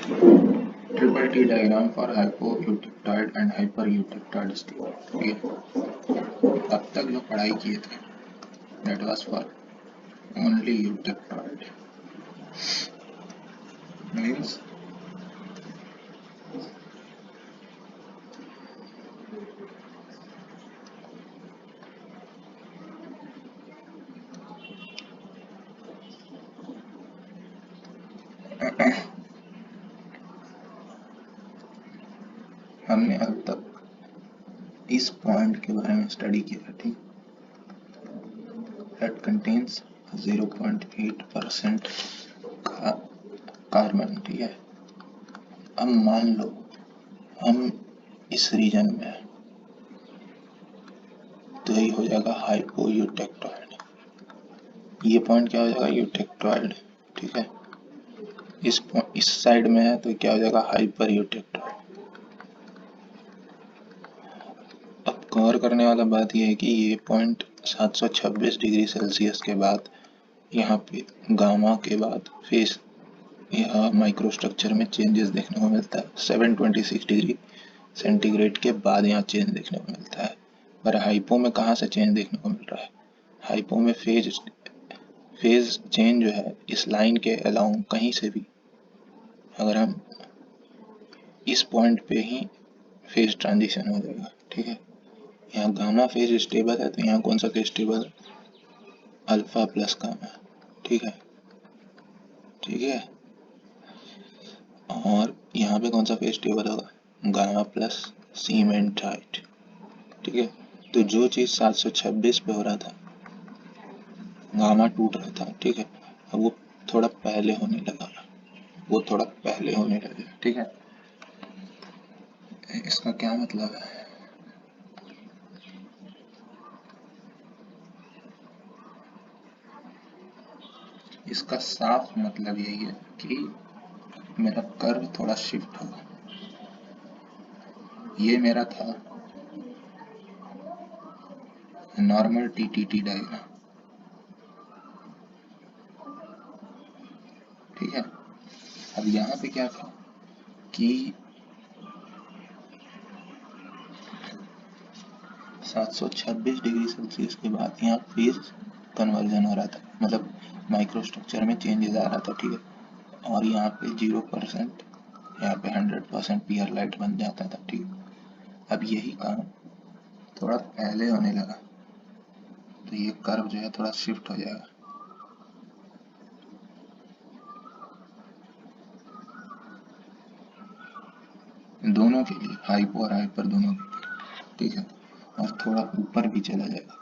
Triple T diagram for hypoeutectoid and hypereutectoid state. ठीक है, अब तक जो पढ़ाई किए थे that was for only eutectoid, means हमने अब तक इस पॉइंट के बारे में स्टडी किया। ठीक, that contains 0.8% का कार्बन। ठीक है, अब मान लो हम इस रीजन में हैं तो यही हो जाएगा हाइपोयूटेक्टॉइड। ये पॉइंट क्या हो जाएगा, यूटेक्टॉइड। ठीक है, इस साइड में है तो क्या हो जाएगा, हाइपरयूटेक्टॉइड। अब कवर करने वाला बात यह है कि ये पॉइंट 726 डिग्री सेल्सियस के बाद यहाँ पे गामा के बाद फेस यहाँ माइक्रोस्ट्रक्चर में चेंजेस देखने को मिलता है। 726 डिग्री सेंटीग्रेड के बाद यहाँ चेंज देखने को मिलता है। पर हाइपो में कहाँ से चेंज देखने को मिल रहा है, हाइपो में फेज चेंज जो है इस लाइन के अलोंग कहीं से भी, अगर हम इस पॉइंट पे ही फेज ट्रांजिशन हो जाएगा। ठीक है, यहाँ गामा फेज स्टेबल है तो यहाँ कौन सा फेज स्टेबल है, अल्फा प्लस गामा। ठीक है, ठीक है, और यहाँ पे कौन सा फेज स्टेबल होगा, गामा प्लस सीमेंटाइट। ठीक है, तो जो चीज 726 पे हो रहा था, गामा टूट रहा था, ठीक है, अब वो थोड़ा पहले होने लगा, वो थोड़ा पहले होने लगा। ठीक है, इसका क्या मतलब है, इसका साफ मतलब यही है कि मेरा कर्व थोड़ा शिफ्ट होगा। ये मेरा था नॉर्मल टीटीटी डायग्राम। ठीक है, अब यहाँ पे क्या था कि 726 डिग्री सेल्सियस के बाद यहाँ फेज कन्वर्जन हो रहा था, मतलब माइक्रोस्ट्रक्चर में चेंजेस आ रहा था। ठीक है, और यहाँ पे 0%, यहाँ पे 100% पीयर लाइट बन जाता था। ठीक है, अब यही काम थोड़ा पहले होने लगा तो ये कर्व जो है थोड़ा शिफ्ट हो जाएगा। दोनों के लिए, हाइपो और हाइपर दोनों के लिए। ठीक है, और थोड़ा ऊपर भी चला जाएगा।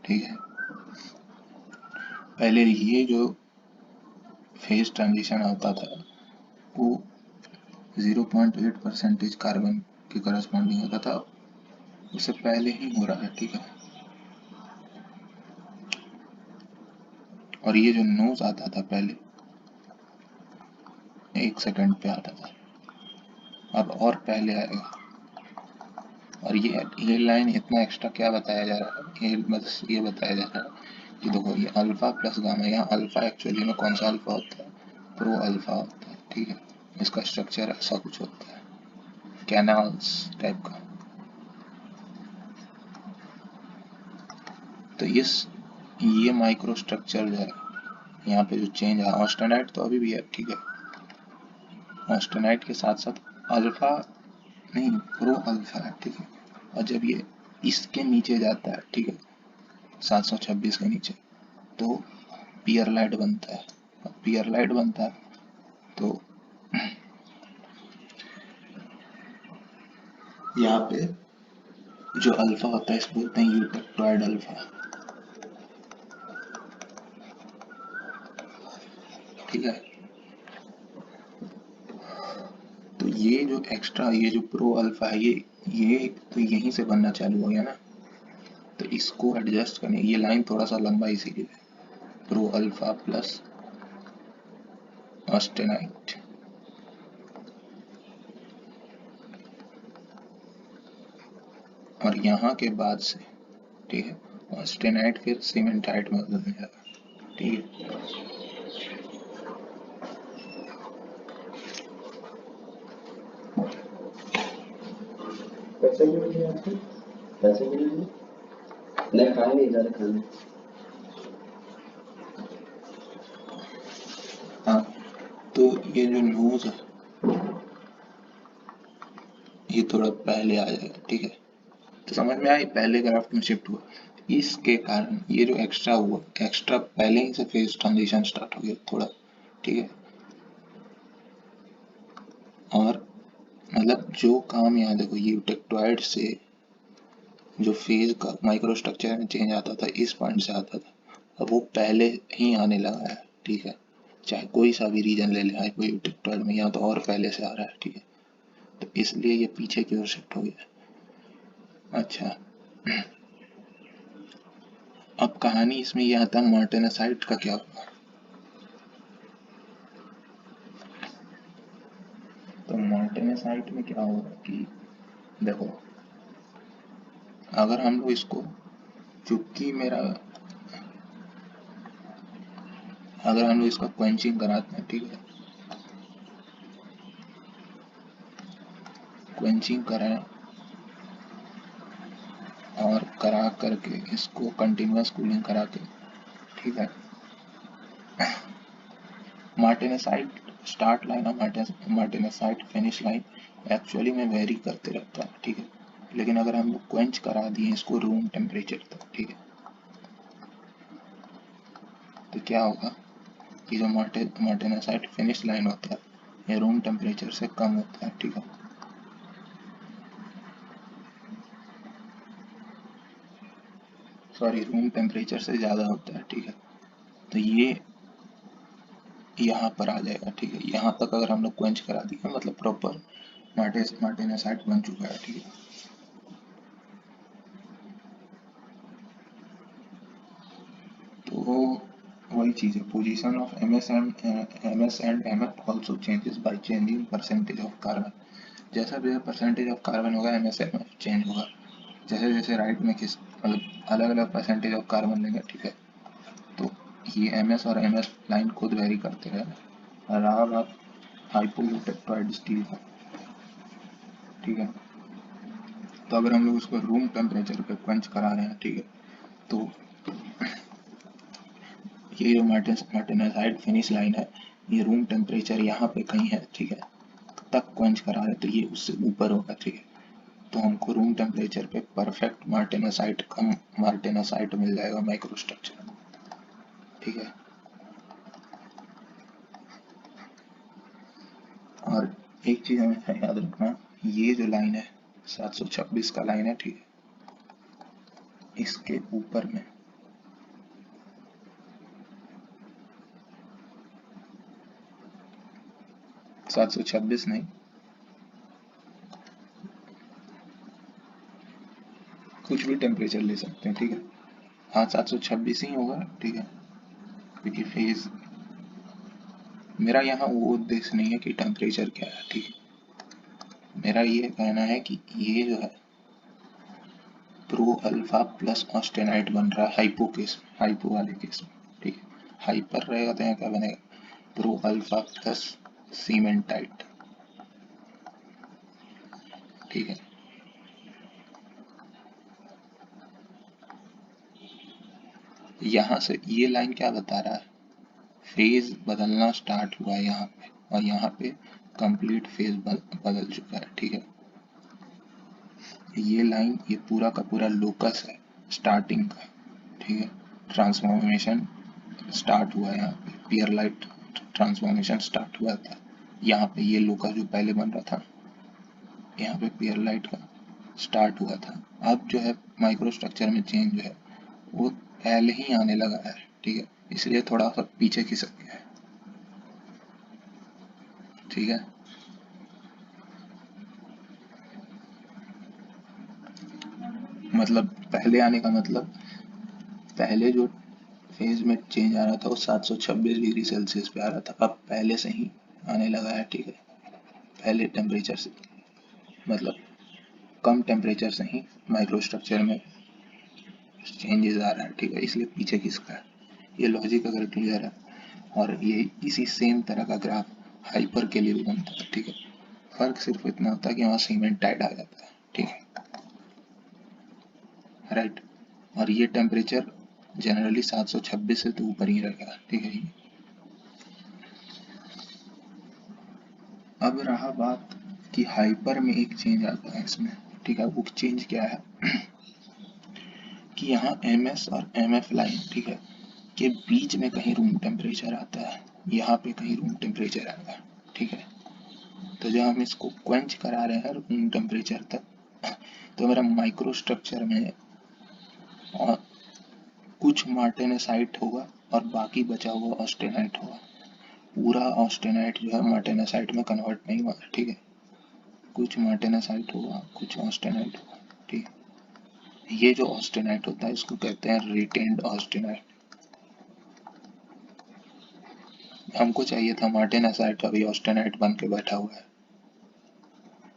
ठीक है, पहले ये जो फेज ट्रांजिशन होता था वो 0.8% कार्बन के करस्पॉन्डिंग होता था, उससे पहले ही हो रहा है। ठीक है, और ये जो नोज आता था पहले 1 सेकंड पे आता था, अब और पहले आएगा। और ये लाइन इतना एक्स्ट्रा क्या बताया जा रहा है, ये बस ये बताया जा रहा है कि देखो ये अल्फा प्लस गामा, यहाँ अल्फा एक्चुअली में कौन सा अल्फा होता है, प्रो अल्फा होता है। ठीक है, इसका स्ट्रक्चर ऐसा कुछ होता है, कैनाल्स टाइप का। तो ये माइक्रो स्ट्रक्चर जो है यहाँ पे जो चेंज है, ऑस्टेनाइट तो अभी भी है। ठीक है, ऑस्टेनाइट के साथ साथ अल्फा नहीं, प्रो अल्फा है। ठीक है, और जब ये इसके नीचे जाता है, ठीक है, 726 के नीचे, तो पियर लाइट बनता है। पियर लाइट बनता है तो यहाँ पे जो अल्फा होता है इसको बोलते हैं यूटेक्टॉइड अल्फा। ठीक है, तो ये जो एक्स्ट्रा, ये जो प्रो अल्फा है, ये तो यहीं से बनना चालू हो गया ना, तो इसको एडजस्ट करने, ये लाइन थोड़ा सा लंबा इसीलिए, प्रो अल्फा प्लस ऑस्टेनाइट। और यहाँ के बाद से, ठीक है, ऑस्टेनाइट फिर सीमेंटाइट में बदल जाएगा। ठीक है, कैसे मिल रही है आपको? कैसे मिल रही है? नहीं खाए नहीं जा रहे खाने। हाँ, तो ये जो न्यूज़ है ये थोड़ा पहले आ जाएगा, ठीक है। तो समझ में आई, पहले ग्राफ में शिफ्ट हुआ, इसके कारण ये जो एक्स्ट्रा हुआ, एक्स्ट्रा पहले ही से फेज ट्रांजिशन स्टार्ट हो गया थोड़ा, ठीक है। और मतलब जो काम यहाँ देखो, ये टेक्टोइड से जो फेज का माइक्रो स्ट्रक्चर में चेंज आता था इस पॉइंट से आता था, अब वो पहले ही आने लगा है, ठीक है। चाहे कोई सा भी रीजन ले ले हाइपोटेक्टोइड में, यहाँ तो और पहले से आ रहा है, ठीक है। तो इसलिए ये पीछे की ओर शिफ्ट हो गया है। अच्छा, अब कहानी इसमें ये आता है मार्टेनसाइट का क्या होगा। तो मार्टेनसाइट में क्या होगा कि देखो, अगर हम लोग इसको, चूंकि मेरा, अगर हम लोग इसका क्वेंचिंग कराते हैं, ठीक है, क्वेंचिंग कराएं और करा करके इसको कंटिन्यूअस कूलिंग करा के, ठीक है, मार्टेनसाइट स्टार्ट लाइन और मार्टेनसाइट फिनिश लाइन एक्चुअली में वेरी करते रहता है, ठीक है। लेकिन अगर हम लोग क्वेंच करा दिए इसको रूम टेम्परेचर तक, ठीक है, तो क्या होगा कि जो मार्टेनसाइट फिनिश लाइन होता है ये रूम टेम्परेचर से कम होता है, ठीक है। सॉरी, रूम टेम्परेचर से ज़्यादा होता है, ठीक है। तो ये यहाँ पर आ जाएगा, ठीक है। यहाँ तक अगर हम लोग क्वेंच करा दिए मतलब प्रॉपर मार्टेनसाइट बन चुका है, ठीक है। तो वही चीज़ है, position of MS and MF also changes by changing percentage of carbon. जैसा भी परसेंटेज ऑफ कार्बन होगा एमएस एमएफ चेंज होगा, जैसे जैसे राइट में किस मतलब अलग अलग परसेंटेज ऑफ कार्बन लेंगे, ठीक है। तो ये एमएस और एमएस लाइन खुद वेरी करते रहे। रहा बात हाइपोटेक्टोइड स्टील का, ठीक है। तो अगर हम लोग उसको रूम टेम्परेचर पे क्वेंच करा रहे हैं, ठीक है, तो ये जो मार्टेनसाइट फिनिश लाइन है ये रूम टेम्परेचर यहाँ पे कहीं है, ठीक है, तक क्वेंच करा रहे हैं, तो ये उससे ऊपर होगा, ठीक है। तो हमको रूम टेम्परेचर पे परफेक्ट मार्टेनसाइट कम मार्टेनसाइट मिल जाएगा माइक्रो स्ट्रक्चर, ठीक है। और एक चीज हमें याद रखना, ये जो लाइन है 726 का लाइन है, ठीक है, इसके ऊपर में 726 नहीं, कुछ भी टेम्परेचर ले सकते हैं, ठीक है। हाँ 726 ही होगा, ठीक है, क्योंकि फेज मेरा यहाँ वो उद्देश्य नहीं है कि टेम्परेचर क्या है, ठीक है। मेरा ये कहना है कि ये जो है प्रो अल्फा प्लस ऑस्टेनाइट बन रहा है हाइपो केस में, हाइपो वाले केस में, ठीक है। हाइपर रहेगा तो यहाँ क्या बनेगा, प्रो अल्फा प्लस सीमेंटाइट, ठीक है। यहाँ से ये लाइन क्या बता रहा है, फेज बदलना स्टार्ट हुआ है यहाँ पे, और यहाँ पे कंप्लीट फेज बदल चुका है, ठीक है। ये लाइन ये पूरा का पूरा लोकस है स्टार्टिंग का, ठीक है। ट्रांसफॉर्मेशन स्टार्ट हुआ है यहाँ पे, पियर लाइट ट्रांसफॉर्मेशन स्टार्ट हुआ था यहाँ पे, ये लोकस जो पहले बन रहा था यहाँ पे पियर लाइट का स्टार्ट हुआ था। अब जो है माइक्रो स्ट्रक्चर में चेंज जो है वो पहले ही आने लगा है, ठीक है, इसलिए थोड़ा सा पीछे खिसक गया है, ठीक है। मतलब पहले आने का मतलब, पहले जो फेज में चेंज आ रहा था वो 726 डिग्री सेल्सियस पे आ रहा था, अब पहले से ही आने लगा है, ठीक है। पहले टेम्परेचर से मतलब कम टेम्परेचर से ही माइक्रो स्ट्रक्चर में चेंजेस आ रहा है, ठीक है, इसलिए पीछे खिसका है। ये लॉजिक अगर क्लियर है, और ये इसी सेम तरह का ग्राफ हाइपर के लिए भी बनता है, ठीक है। फर्क सिर्फ इतना होता है कि वहाँ सीमेंट टाइट आ जाता है, ठीक है। राइट। और ये टेम्परेचर जनरली 726 से तो ऊपर ही रहेगा, ठीक है। अब रहा बात कि हाइपर में एक चेंज आता है इसमें, ठीक है। वो चेंज क्या है कि यहाँ MS और MF लाइन, ठीक है, के बीच में कहीं रूम टेम्परेचर आता है, यहाँ पे कहीं रूम टेम्परेचर आएगा, ठीक है। तो जब हम इसको क्वेंच करा रहे हैं रूम टेम्परेचर तक, तो मेरा माइक्रो स्ट्रक्चर में और कुछ मार्टेनेसाइट होगा और बाकी बचा हुआ ऑस्टेनाइट होगा। पूरा ऑस्टेनाइट जो है मार्टेनेसाइट में कन्वर्ट नहीं हुआ, ठीक है। कुछ मार्टेनेसाइट होगा, कुछ ऑस्टेनाइट होगा, ठीक है। ये जो ऑस्टेनाइट होता है इसको कहते हैं रिटेन्ड ऑस्टेनाइट। हमको चाहिए था मार्टेनेसाइट, अभी ऑस्टेनाइट बन के बैठा हुआ है,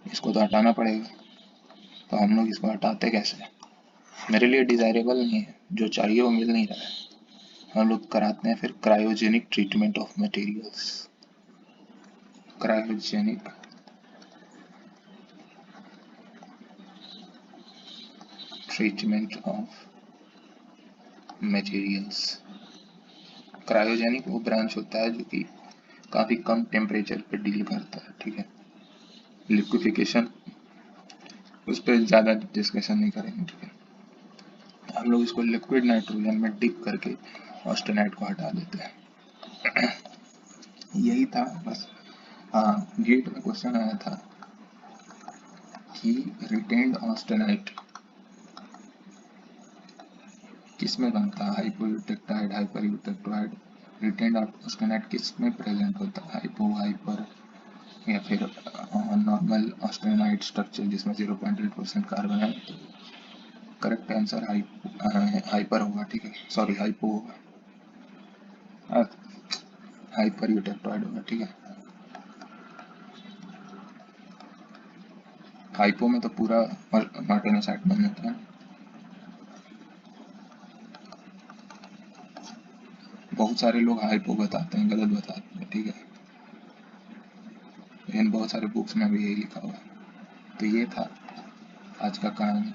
इसको तो हटाना पड़ेगा। तो हम लोग इसको हटाते कैसे? मेरे लिए डिजायरेबल नहीं है, जो चाहिए वो मिल नहीं रहा है। हम लोग कराते हैं फिर cryogenic treatment of materials. Cryogenic treatment of materials. Cryogenic वो ब्रांच होता है जो कि काफ़ी कम टेम्परेचर पे डील करता है, ठीक है। लिक्विफिकेशन उस पर ज़्यादा डिस्कशन नहीं करेंगे, ठीक है। हम लोग इसको लिक्विड नाइट्रोजन में डिप करके ऑस्टेनाइट को हटा देते हैं। यही था बस। हाँ, गेट में क्वेश्चन आया था कि रिटेन्ड ऑस्टेनाइट किस में बनता है, हाइपोयूटेक्टाइड, हाइपरयूटेक्टाइड। रिटेन्ड ऑस्टेनाइट किस में प्रेजेंट होता है, हाइपो, हाइपर या फिर नॉर्मल ऑस्टेनाइट स्ट्रक्चर जिसमें 0.8% कार्बन है। तो करेक्ट आंसर हाइपर होगा, ठीक है। सॉरी, हाइपो होगा, हाइपर यूटेक्टॉइड होगा, ठीक है। हाइपो में तो पूरा मार्टेनोसाइट बन जाता है। बहुत सारे लोग हाइपो बताते हैं, गलत बताते हैं, ठीक है। लेकिन बहुत सारे बुक्स में भी यही लिखा हुआ है। तो ये था आज का कहानी।